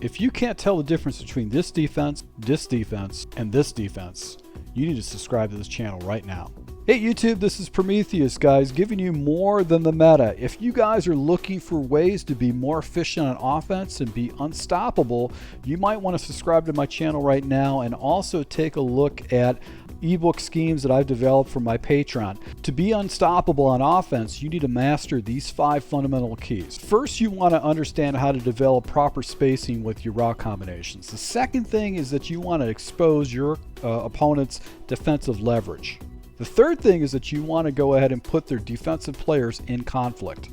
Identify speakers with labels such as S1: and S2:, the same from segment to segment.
S1: If you can't tell the difference between this defense, and this defense, you need to subscribe to this channel right now. Hey YouTube, this is Prometheus, guys, giving you more than the meta. If you guys are looking for ways to be more efficient on offense and be unstoppable, you might want to subscribe to my channel right now and also take a look at ebook schemes that I've developed for my Patreon. To be unstoppable on offense, you need to master these 5 fundamental keys. First, you want to understand how to develop proper spacing with your route combinations. The second thing is that you want to expose your opponent's defensive leverage. The third thing is that you want to go ahead and put their defensive players in conflict.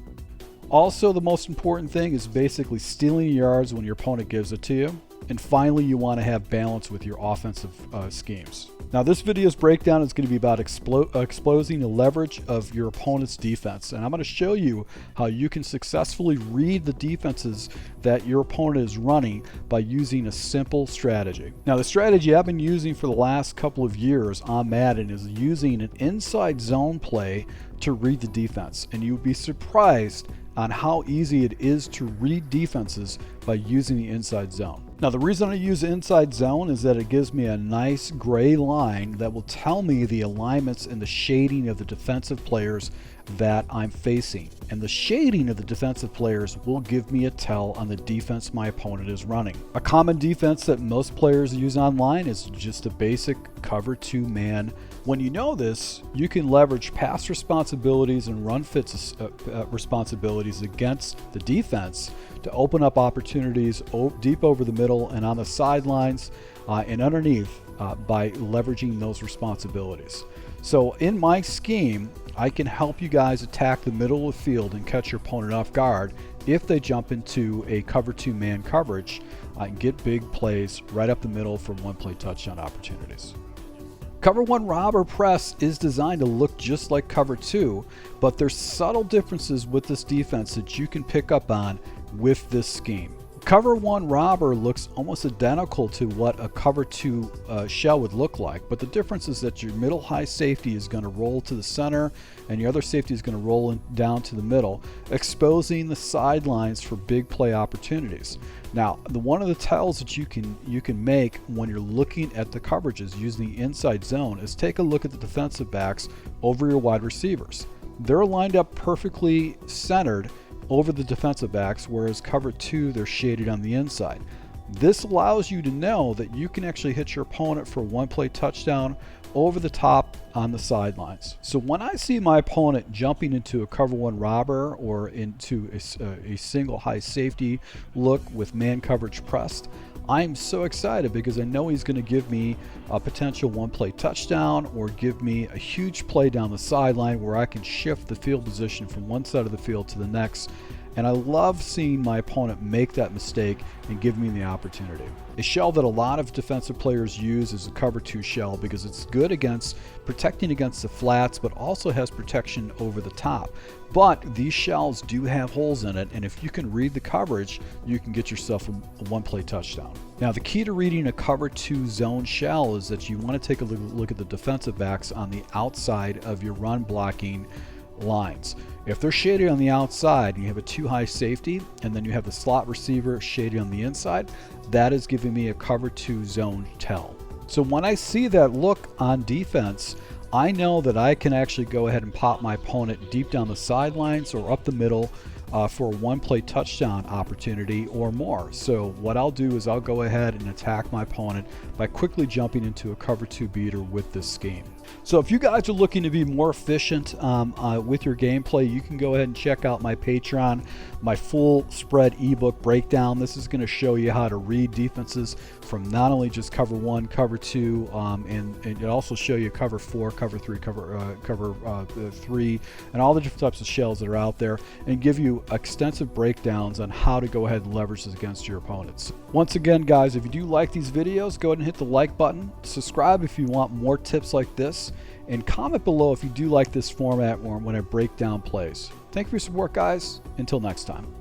S1: Also, the most important thing is basically stealing yards when your opponent gives it to you. And finally, you want to have balance with your offensive schemes. Now, this video's breakdown is going to be about exposing the leverage of your opponent's defense. And I'm going to show you how you can successfully read the defenses that your opponent is running by using a simple strategy. Now, the strategy I've been using for the last couple of years on Madden is using an inside zone play to read the defense. And you would be surprised on how easy it is to read defenses by using the inside zone. Now, the reason I use the inside zone is that it gives me a nice gray line that will tell me the alignments and the shading of the defensive players that I'm facing. And the shading of the defensive players will give me a tell on the defense my opponent is running. A common defense that most players use online is just a basic cover 2 man. When you know this, you can leverage pass responsibilities and run fits responsibilities against the defense to open up opportunities deep over the middle and on the sidelines and underneath by leveraging those responsibilities. So in my scheme, I can help you guys attack the middle of the field and catch your opponent off guard if they jump into a cover 2 man coverage and get big plays right up the middle for one-play touchdown opportunities. Cover 1 robber press is designed to look just like cover 2, but there's subtle differences with this defense that you can pick up on with this scheme. Cover 1 robber looks almost identical to what a cover 2 shell would look like, but the difference is that your middle high safety is going to roll to the center and your other safety is going to roll down to the middle, exposing the sidelines for big play opportunities. Now, one of the tells that you can make when you're looking at the coverages using the inside zone is take a look at the defensive backs over your wide receivers. They're lined up perfectly centered over the defensive backs, whereas cover 2, they're shaded on the inside. This allows you to know that you can actually hit your opponent for a one-play touchdown over the top on the sidelines. So when I see my opponent jumping into a cover 1 robber or into a single high safety look with man coverage pressed, I'm so excited because I know he's going to give me a potential one-play touchdown or give me a huge play down the sideline where I can shift the field position from one side of the field to the next. And I love seeing my opponent make that mistake and give me the opportunity. A shell that a lot of defensive players use is a cover 2 shell because it's good against protecting against the flats, but also has protection over the top. But these shells do have holes in it, and if you can read the coverage, you can get yourself a one-play touchdown. Now, the key to reading a cover 2 zone shell is that you want to take a look at the defensive backs on the outside of your run blocking lines. If they're shaded on the outside and you have a 2 high safety and then you have the slot receiver shaded on the inside, that is giving me a cover 2 zone tell. So when I see that look on defense, I know that I can actually go ahead and pop my opponent deep down the sidelines or up the middle for a one-play touchdown opportunity or more. So what I'll do is I'll go ahead and attack my opponent by quickly jumping into a cover 2 beater with this scheme. So if you guys are looking to be more efficient with your gameplay, you can go ahead and check out my Patreon, my full spread ebook breakdown. This is going to show you how to read defenses from not only just cover 1, cover 2, and it also show you cover 4, cover 3, cover 3, and all the different types of shells that are out there, and give you extensive breakdowns on how to go ahead and leverage this against your opponents. Once again, guys, if you do like these videos, go ahead and hit the like button, subscribe if you want more tips like this, and comment below if you do like this format when I break down plays. Thank you for your support, guys. Until next time.